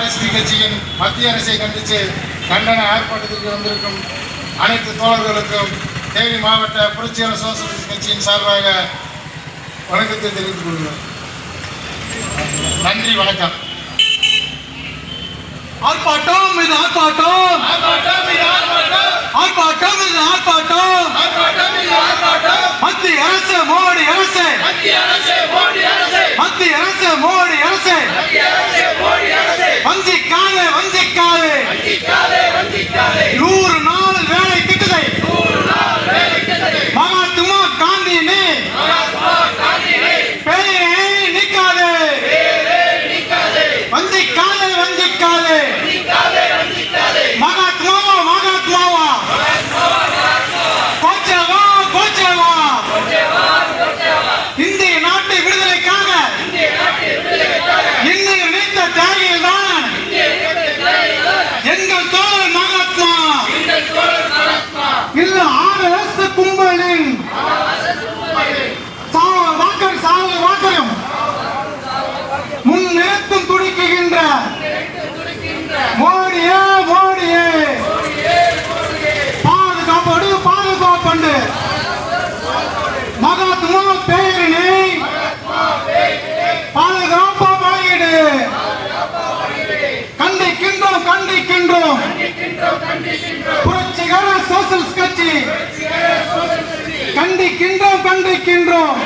RSP கட்சியின் மத்திய அரசை கண்டித்து கண்டன ஆர்ப்பாட்டத்திற்கு வந்திருக்கும் அனைத்து தோழர்களுக்கும் தேனி மாவட்ட புரட்சிகர சோசலிஸ்ட் கட்சியின் சார்பாக வணக்கத்தை தெரிவித்துக் கொள்கிறோம். நன்றி, வணக்கம். ஆர்ப்பாட்டம் இது ஆர்ப்பாட்டம், ஆர்ப்பாட்டம் இது ஆர்ப்பாட்டம். மத்திய அரசு மோடி அரசு, மத்திய அரசு மோடி அரசு வஞ்சிக்காதே வஞ்சிக்காதே. 100 நாள் வேலை திட்டத்தை மகாத்மா காந்தியினே பெயரை நீக்காதே. வஞ்சிக்காதே வஞ்சிக்காதே. மகாத்மாவா மகாத்மாவா கோச்சவா கோச்சவா. இந்திய நாட்டு விடுதலைக்காக இன்னும் நினைத்த தியாகிகள் தான் எங்கள் தோழர் மகாத்மா. இல்ல ஆர்எஸ் கும்பலின் வாக்கரும் முன்னிறுத்தும் துடிக்குகின்ற மோடியே மோடியே பாதுகாப்போடு பாதுகாப்பண்டு மகாத்மா பெயரினை பாதுகாப்பா வெளியிடு. கண்டிக்கின்றோம் கண்டிக்கின்றோம். புரட்சிகர சோசலிஸ்ட் கட்சி கண்டிக்கின்றோம் கண்டிக்கின்றோம்.